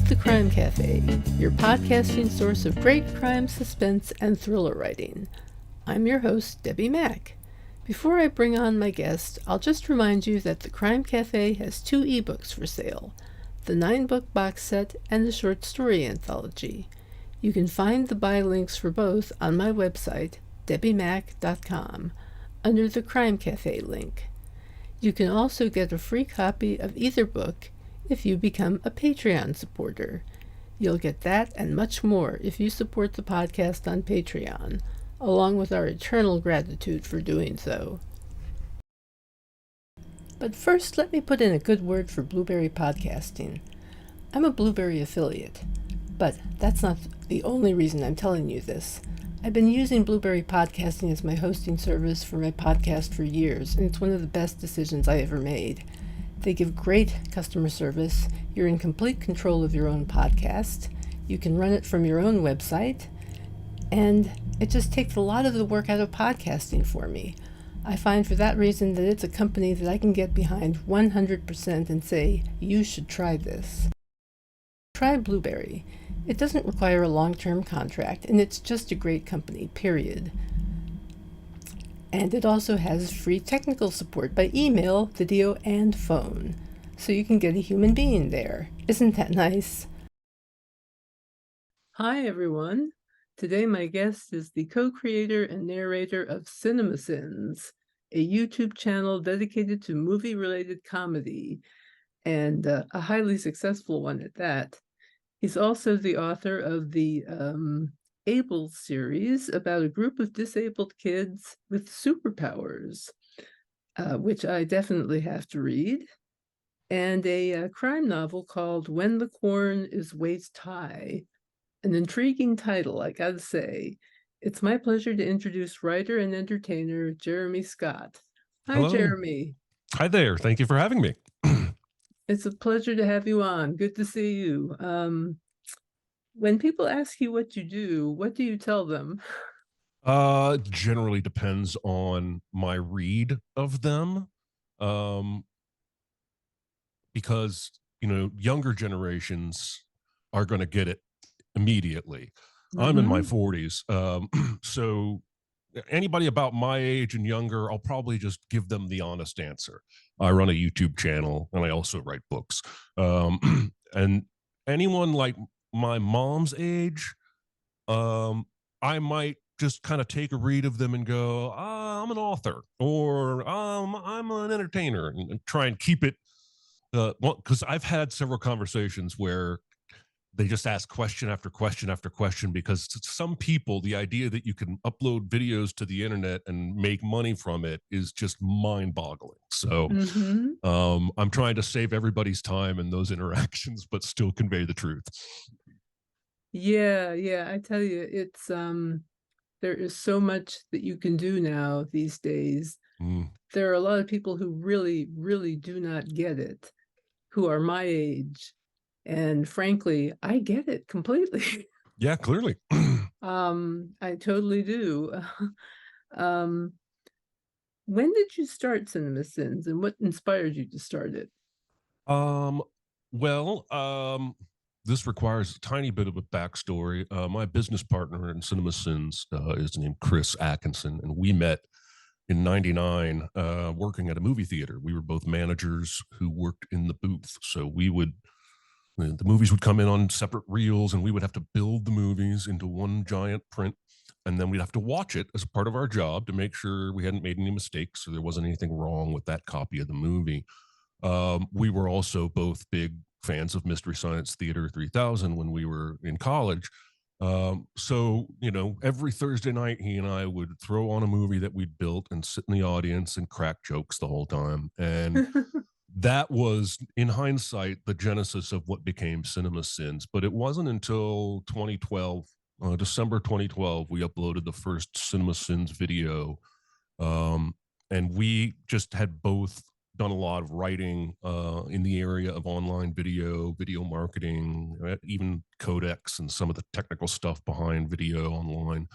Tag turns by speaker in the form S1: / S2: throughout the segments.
S1: The Crime Cafe, your podcasting source of great crime, suspense, and thriller writing. I'm your host, Debbi Mack. Before I bring on my guest, I'll just remind you that The Crime Cafe has 2 ebooks for sale, the 9-book box set and the short story anthology. You can find the buy links for both on my website, debbimack.com, under the Crime Cafe link. You can also get a free copy of either book if you become a Patreon supporter. You'll get that and much more if you support the podcast on Patreon, along with our eternal gratitude for doing so. But first, let me put in a good word for Blueberry Podcasting. I'm a Blueberry affiliate, but that's not the only reason I'm telling you this. I've been using Blueberry Podcasting as my hosting service for my podcast for years, and it's one of the best decisions I ever made. They give great customer service. You're in complete control of your own podcast. You can run it from your own website. And it just takes a lot of the work out of podcasting for me. I find for that reason that it's a company that I can get behind 100% and say, you should try this. Try Blueberry. It doesn't require a long-term contract, and it's just a great company, period. And it also has free technical support by email, video, and phone. So you can get a human being there. Isn't that nice? Hi, everyone. Today my guest is the co-creator and narrator of CinemaSins, a YouTube channel dedicated to movie-related comedy, and a highly successful one at that. He's also the author of the Able series about a group of disabled kids with superpowers, which I definitely have to read, and a crime novel called When the Corn is Waist High. An intriguing title, I gotta say. It's my pleasure to introduce writer and entertainer Jeremy Scott. Hi,
S2: Hello.
S1: Jeremy.
S2: Hi there. Thank you for having me.
S1: It's a pleasure to have you on. Good to see you. When people ask you what you do, what do you tell them?
S2: Generally depends on my read of them. Because, younger generations are going to get it immediately. I'm in my 40s. So anybody about my age and younger, I'll probably just give them the honest answer. I run a YouTube channel and I also write books. And anyone like my mom's age, I might just kind of take a read of them and go, I'm an author, or I'm an entertainer, and try and keep it. Because I've had several conversations where they just ask question after question after question, because to some people, the idea that you can upload videos to the internet and make money from it is just mind-boggling. So I'm trying to save everybody's time in those interactions, but still convey the truth.
S1: Yeah, I tell you, it's there is so much that you can do now these days. There are a lot of people who really, really do not get it, who are my age. And frankly, I get it completely.
S2: Yeah, clearly.
S1: I totally do. When did you start CinemaSins, and what inspired you to start it?
S2: This requires a tiny bit of a backstory. My business partner in CinemaSins is named Chris Atkinson, and we met in '99 working at a movie theater. We were both managers who worked in the booth. So the movies would come in on separate reels, and we would have to build the movies into one giant print. And then we'd have to watch it as a part of our job to make sure we hadn't made any mistakes, so there wasn't anything wrong with that copy of the movie. We were also both big fans of Mystery Science Theater 3000 when we were in college. So, every Thursday night, he and I would throw on a movie that we'd built and sit in the audience and crack jokes the whole time. And that was, in hindsight, the genesis of what became CinemaSins. But it wasn't until 2012, December 2012, we uploaded the first CinemaSins video. And we just had both done a lot of writing in the area of online video marketing, even codecs and some of the technical stuff behind video online.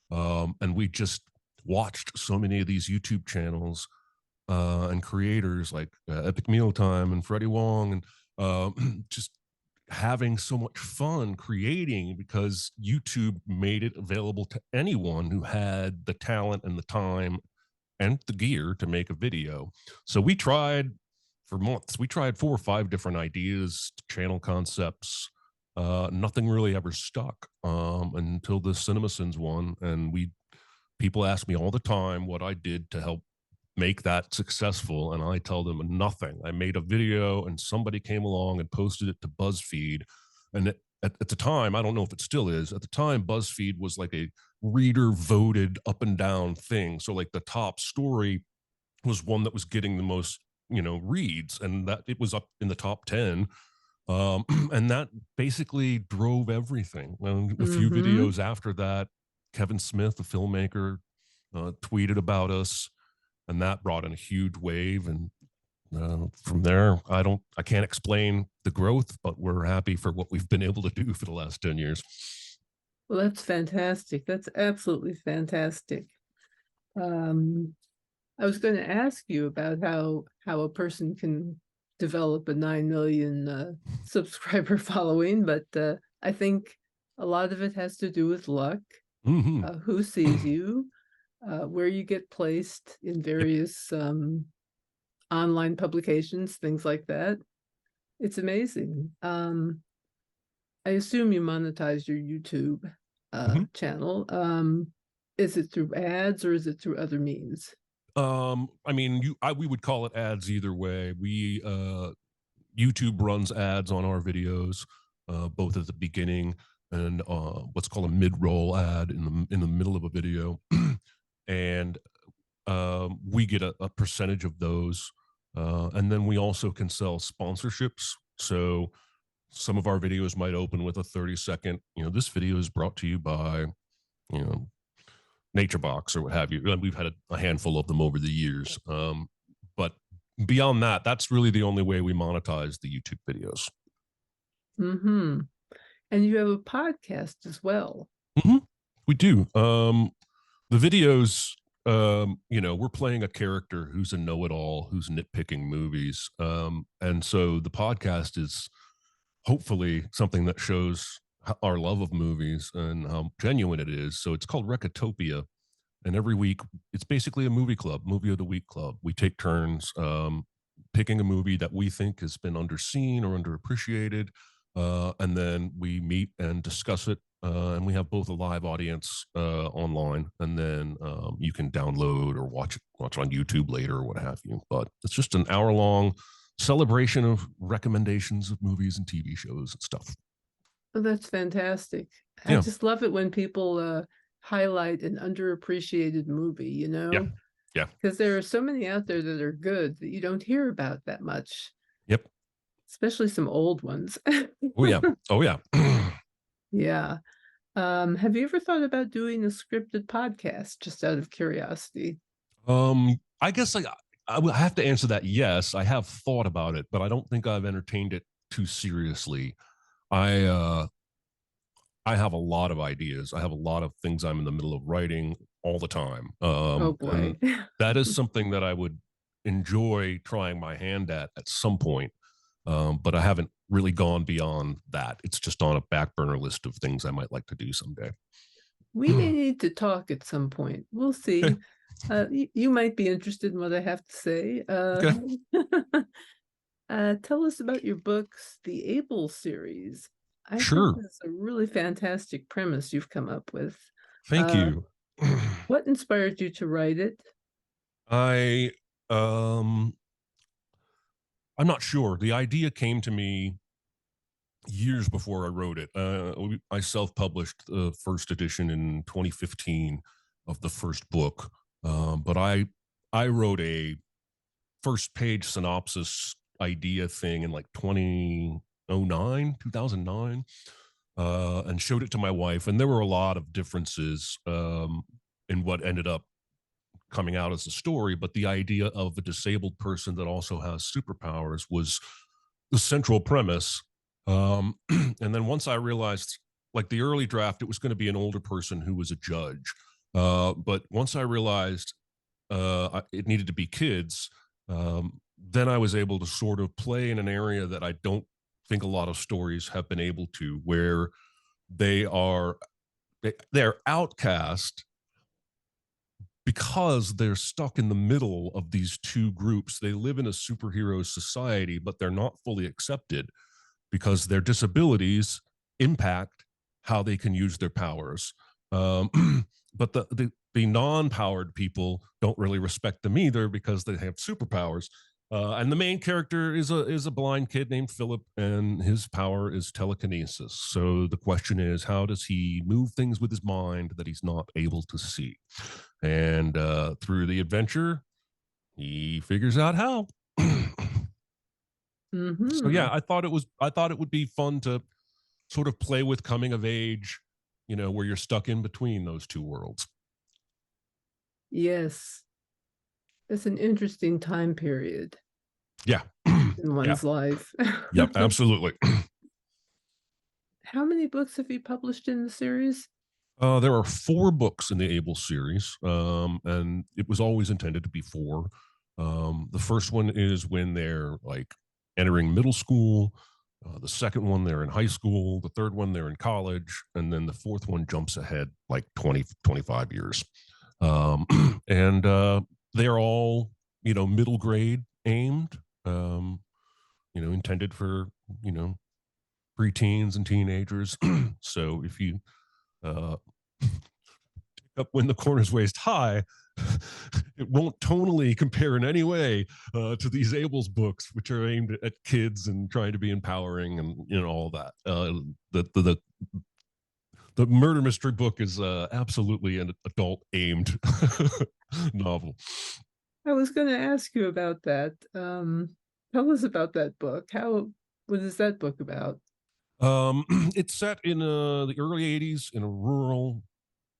S2: And we just watched so many of these YouTube channels and creators like Epic Mealtime and Freddie Wong, and just having so much fun creating because YouTube made it available to anyone who had the talent and the time and the gear to make a video. So we tried for months. We tried 4 or 5 different ideas, channel concepts. Nothing really ever stuck until the CinemaSins one, and people ask me all the time what I did to help make that successful, and I tell them nothing. I made a video, and somebody came along and posted it to BuzzFeed, and at the time, I don't know if it still is. At the time, BuzzFeed was like a reader voted up and down thing. So like the top story was one that was getting the most reads, and that it was up in the top 10. And that basically drove everything. A few
S1: Mm-hmm.
S2: videos after that, Kevin Smith, the filmmaker, tweeted about us, and that brought in a huge wave. And from there, I can't explain the growth, but we're happy for what we've been able to do for the last 10 years.
S1: Well, that's fantastic. That's absolutely fantastic. Um, I was going to ask you about how a person can develop a 9 million subscriber following, but I think a lot of it has to do with luck,
S2: Mm-hmm.
S1: who sees you, where you get placed in
S2: Yep.
S1: various online publications, things like that. It's amazing. I assume you monetize your YouTube
S2: Mm-hmm.
S1: channel. Is it through ads or is it through other means?
S2: I mean, we would call it ads either way. YouTube runs ads on our videos, both at the beginning and what's called a mid-roll ad in the middle of a video, and we get a percentage of those, and then we also can sell sponsorships. So some of our videos might open with a 30-second, this video is brought to you by, you know, Nature Box or what have you. And we've had a handful of them over the years. But beyond that, that's really the only way we monetize the YouTube videos.
S1: Mm-hmm. And you have a podcast as well.
S2: Mm-hmm. We do. The videos, we're playing a character who's a know-it-all, who's nitpicking movies. And so the podcast is hopefully something that shows our love of movies and how genuine it is. So it's called Recotopia. And every week, it's basically a movie club, movie of the week club. We take turns picking a movie that we think has been underseen or underappreciated, and then we meet and discuss it. And we have both a live audience online, and then you can download or watch it on YouTube later or what have you. But it's just an hour-long celebration of recommendations of movies and TV shows and stuff.
S1: Oh, that's fantastic. I
S2: Yeah,
S1: just love it when people highlight an underappreciated movie,
S2: yeah, yeah.
S1: because there are so many out there that are good that you don't hear about that much,
S2: Yep.
S1: especially some old ones.
S2: Oh yeah. Oh yeah.
S1: Yeah. Have you ever thought about doing a scripted podcast, just out of curiosity?
S2: I guess I will have to answer that. Yes, I have thought about it, but I don't think I've entertained it too seriously. I uh I have a lot of ideas. I have a lot of things I'm in the middle of writing all the time.
S1: Oh
S2: And
S1: boy.
S2: that is something that I would enjoy trying my hand at some point. But I haven't really gone beyond that. It's just on a back burner list of things I might like to do someday.
S1: We may need to talk at some point. We'll
S2: Okay.
S1: see. You might be interested in what I have to say.
S2: Okay.
S1: Tell us about your books, the Able series. I think
S2: Sure.
S1: that's a really fantastic premise you've come up with.
S2: Thank
S1: Uh,
S2: you.
S1: what inspired you to write it?
S2: I um I'm not sure. The idea came to me years before I wrote it. I self-published the first edition in 2015 of the first book, but I wrote a first page synopsis idea thing in like 2009, and showed it to my wife, and there were a lot of differences in what ended up coming out as a story, but the idea of a disabled person that also has superpowers was the central premise. And then once I realized, like the early draft, it was going to be an older person who was a judge. But once I realized it needed to be kids, then I was able to sort of play in an area that I don't think a lot of stories have been able to, where they are they're outcast because they're stuck in the middle of these two groups. They live in a superhero society, but they're not fully accepted because their disabilities impact how they can use their powers. But the non-powered people don't really respect them either because they have superpowers. And the main character is a blind kid named Philip, and his power is telekinesis. So the question is, how does he move things with his mind that he's not able to see? And through the adventure, he figures out how. So
S1: Mm-hmm.
S2: yeah, I thought it would be fun to sort of play with coming of age, where you're stuck in between those two worlds.
S1: Yes, it's an interesting time period
S2: Yeah.
S1: in
S2: Yeah.
S1: one's life.
S2: Yep, absolutely.
S1: How many books have you published in the series?
S2: There are 4 books in the Able series, and it was always intended to be 4. The first one is when they're like entering middle school. The second one, they're in high school. The third one, they're in college. And then the fourth one jumps ahead like 20, 25 years. Um, and they're all, middle grade aimed, intended for, preteens and teenagers. So if you uh, up when the corner's waist high, it won't tonally compare in any way to these Abel's books, which are aimed at kids and trying to be empowering and all that. The murder mystery book is absolutely an adult aimed novel.
S1: I was going to ask you about that. Tell us about that book. What is that book about?
S2: It's set in the early 80s in a rural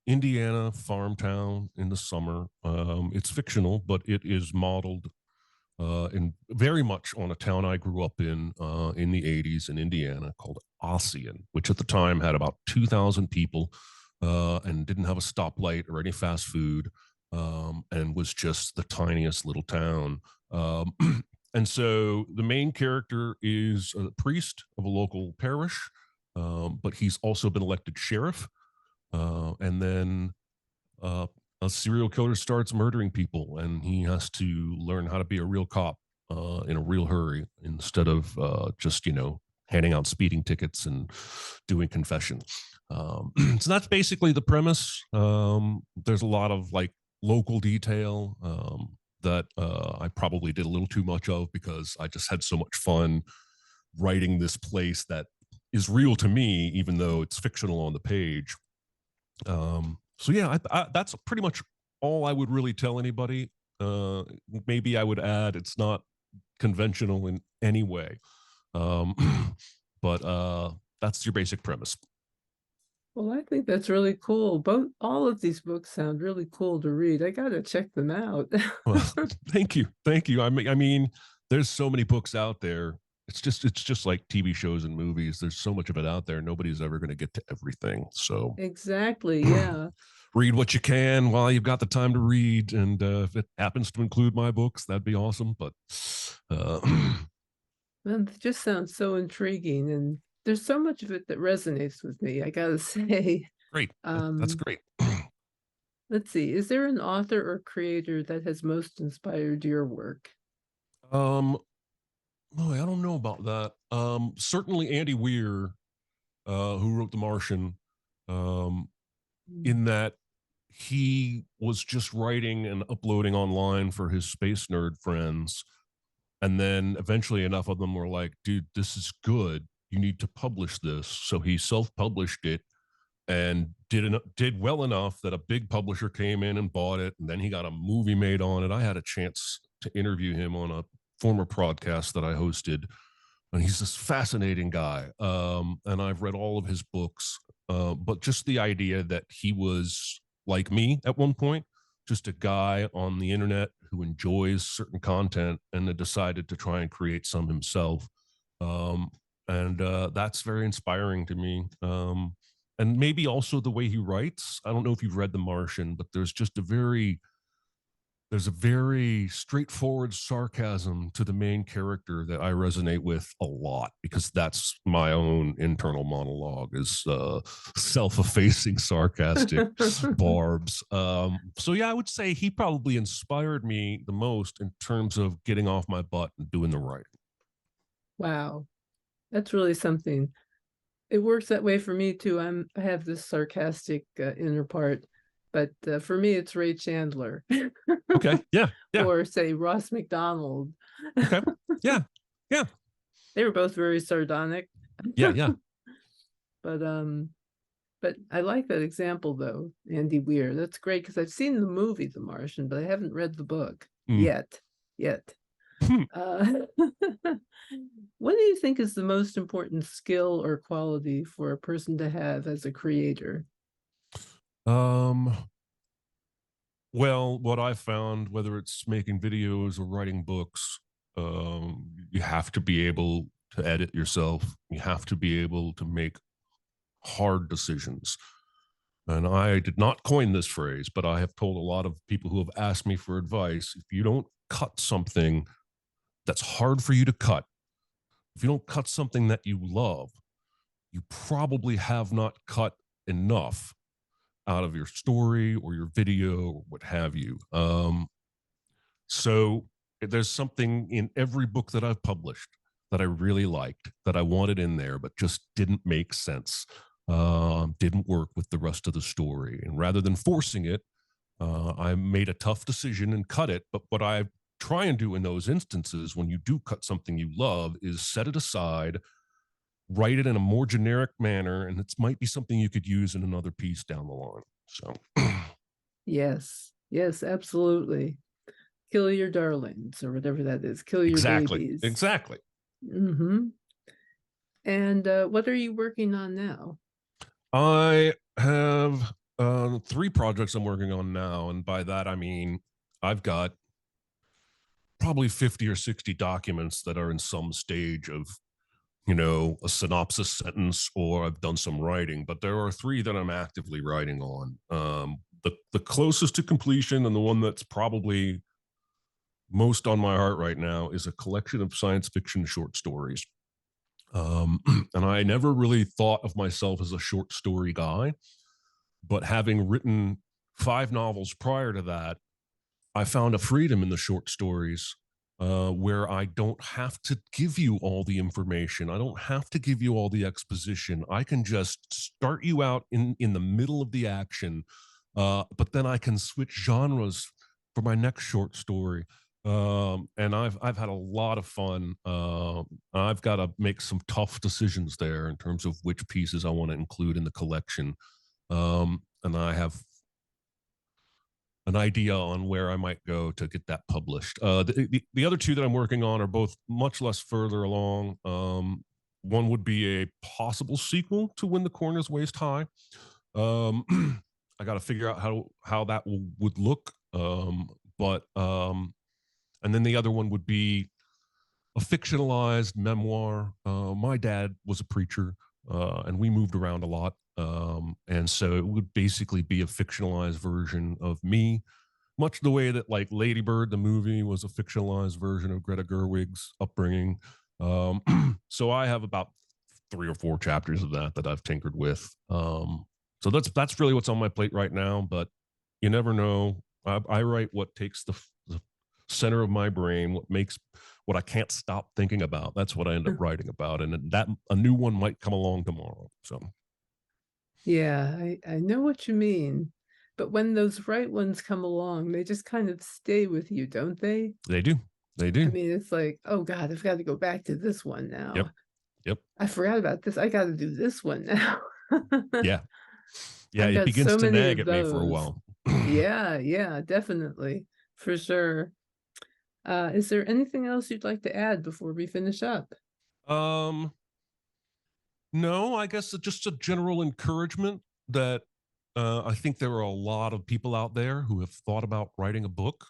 S2: Indiana farm town in the summer. It's fictional, but it is modeled in very much on a town I grew up in the 80s in Indiana called Ossian, which at the time had about 2,000 people and didn't have a stoplight or any fast food, and was just the tiniest little town. Um, and so the main character is a priest of a local parish, but he's also been elected sheriff. And then uh, a serial killer starts murdering people, and he has to learn how to be a real cop in a real hurry instead of just handing out speeding tickets and doing confessions. So that's basically the premise. There's a lot of like local detail that I probably did a little too much of because I just had so much fun writing this place that is real to me, even though it's fictional on the page. So yeah, that's pretty much all I would really tell anybody. Uh, Maybe I would add it's not conventional in any way, um, but that's your basic premise.
S1: Well, I think that's really cool. All of these books sound really cool to read. I got to check them out.
S2: Well, thank you, thank you. I mean, there's so many books out there. It's just like TV shows and movies. There's so much of it out there. Nobody's ever going to get to everything. So
S1: Exactly. Yeah.
S2: read what you can while you've got the time to read, and if it happens to include my books, that'd be awesome. But uh,
S1: Well, it just sounds so intriguing, and there's so much of it that resonates with me, I gotta say.
S2: great, that's
S1: Um,
S2: great.
S1: let's see, is there an author or creator that has most inspired your work?
S2: um I don't know about that. Certainly Andy Weir, who wrote The Martian, um
S1: Mm.
S2: in that he was just writing and uploading online for his space nerd friends, and then eventually enough of them were like, dude, this is good, you need to publish this. So he self-published it and did well enough that a big publisher came in and bought it, and then he got a movie made on it. I had a chance to interview him on a former podcast that I hosted, and he's this fascinating guy. And I've read all of his books, but just the idea that he was like me at one point, just a guy on the internet who enjoys certain content and then decided to try and create some himself. Um, and that's very inspiring to me. And maybe also the way he writes. I don't know if you've read The Martian, but there's just a very there's a very straightforward sarcasm to the main character that I resonate with a lot, because that's my own internal monologue, is self-effacing, sarcastic barbs. So yeah, I would say he probably inspired me the most in terms of getting off my butt and doing the writing.
S1: Wow, that's really something. It works that way for me too. I have this sarcastic inner part, but for me, it's Ray Chandler.
S2: Okay. Yeah. Yeah.
S1: Or say Ross McDonald.
S2: Okay. Yeah. Yeah.
S1: They were both very sardonic.
S2: Yeah. Yeah.
S1: But I like that example though, Andy Weir. That's great because I've seen the movie The Martian, but I haven't read the book yet. What do you think is the most important skill or quality for a person to have as a creator?
S2: Well, what I found, whether it's making videos or writing books, you have to be able to edit yourself. You have to be able to make hard decisions. And I did not coin this phrase, but I have told a lot of people who have asked me for advice, if you don't cut something that's hard for you to cut, if you don't cut something that you love, you probably have not cut enough out of your story or your video or what have you. So there's something in every book that I've published that I really liked, that I wanted in there, but just didn't make sense, didn't work with the rest of the story. And rather than forcing it, I made a tough decision and cut it. But what I try and do in those instances, when you do cut something you love, is set it aside, write it in a more generic manner, and it might be something you could use in another piece down the line. So
S1: Yes, absolutely. Kill your darlings or whatever that is. Kill your babies.
S2: Exactly.
S1: Mm-hmm. And what are you working on now?
S2: I have 3 projects I'm working on now, and by that I mean I've got probably 50 or 60 documents that are in some stage of, a synopsis sentence, or I've done some writing, but there are 3 that I'm actively writing on. The closest to completion, and the one that's probably most on my heart right now, is a collection of science fiction short stories. And I never really thought of myself as a short story guy, but having written 5 novels prior to that, I found a freedom in the short stories, where I don't have to give you all the information. I don't have to give you all the exposition. I can just start you out in the middle of the action, but then I can switch genres for my next short story. And I've had a lot of fun. I've got to make some tough decisions there in terms of which pieces I want to include in the collection. And I have an idea on where I might go to get that published. The other 2 that I'm working on are both much less further along. One would be a possible sequel to When the Corn is Waist High. I got to figure out how that would look. And then the other one would be a fictionalized memoir. My dad was a preacher, and we moved around a lot. And so it would basically be a fictionalized version of me, much the way that like Lady Bird, the movie, was a fictionalized version of Greta Gerwig's upbringing. So I have about 3 or 4 chapters of that I've tinkered with. So that's really what's on my plate right now, but you never know. I write what takes the center of my brain, what I can't stop thinking about. That's what I end up writing about. And that a new one might come along tomorrow. So
S1: yeah, I know what you mean. But when those right ones come along, they just kind of stay with you, don't they?
S2: They do. They do.
S1: I mean, it's like, oh God, I've got to go back to this one now.
S2: Yep.
S1: I forgot about this. I got to do this one now.
S2: Yeah.
S1: I've
S2: It begins
S1: so
S2: to
S1: many
S2: nag
S1: of
S2: at me for a
S1: those.
S2: while.
S1: Yeah, definitely. For sure. Is there anything else you'd like to add before we finish up?
S2: No, I guess it's just a general encouragement that I think there are a lot of people out there who have thought about writing a book.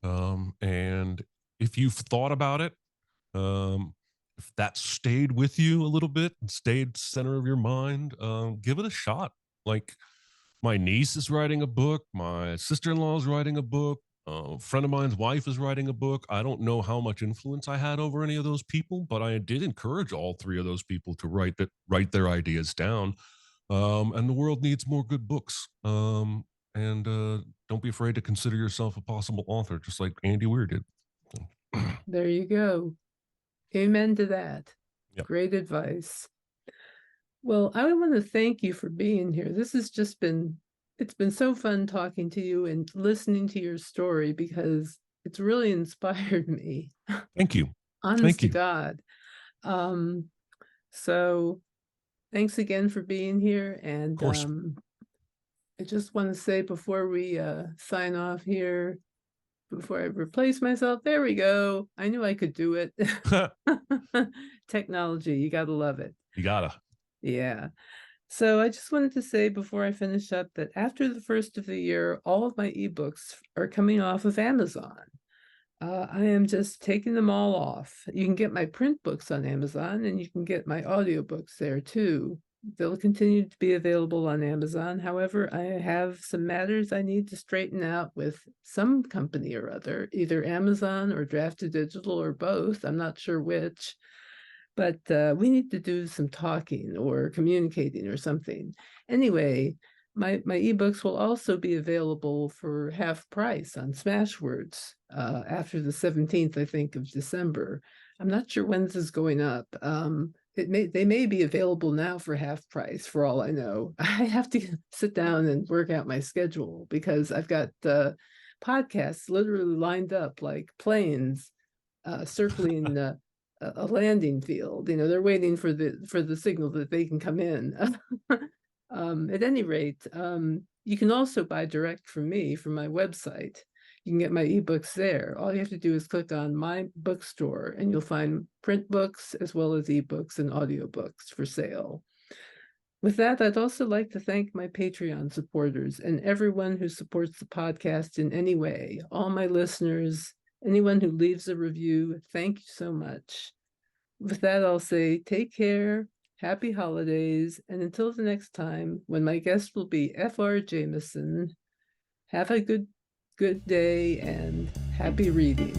S2: And if you've thought about it, if that stayed with you a little bit and stayed center of your mind, give it a shot. Like, my niece is writing a book, my sister-in-law is writing a book, A friend of mine's wife is writing a book. I don't know how much influence I had over any of those people, but I did encourage all three of those people to write their ideas down. And the world needs more good books. And don't be afraid to consider yourself a possible author, just like Andy Weir did.
S1: There you go. Amen to that.
S2: Yep.
S1: Great advice. Well, I want to thank you for being here. This has just been, it's been so fun talking to you and listening to your story because it's really inspired me.
S2: Thank you.
S1: Honest
S2: Thank
S1: to
S2: you.
S1: God. So thanks again for being here. And
S2: Of course.
S1: I just want to say before we sign off here, before I replace myself, there we go. I knew I could do it. Technology, you got to love it.
S2: You gotta.
S1: Yeah. So I just wanted to say before I finish up that after the first of the year, all of my ebooks are coming off of Amazon. I am just taking them all off. You can get my print books on Amazon, and you can get my audiobooks there too. They'll continue to be available on Amazon. However, I have some matters I need to straighten out with some company or other, either Amazon or Drafted Digital or both. I'm not sure which. But we need to do some talking or communicating or something. Anyway, my ebooks will also be available for half price on Smashwords after the 17th, I think, of December. I'm not sure when this is going up. They may be available now for half price, for all I know. I have to sit down and work out my schedule because I've got podcasts literally lined up like planes circling a landing field. You know, they're waiting for the signal that they can come in. At any rate, you can also buy direct from me from my website. You can get my ebooks there. All you have to do is click on my bookstore and you'll find print books as well as ebooks and audiobooks for sale. With that, I'd also like to thank my Patreon supporters and everyone who supports the podcast in any way, all my listeners, anyone who leaves a review. Thank you so much. With that, I'll say take care, happy holidays, and until the next time, when my guest will be F.R. Jameson, have a good day and happy reading.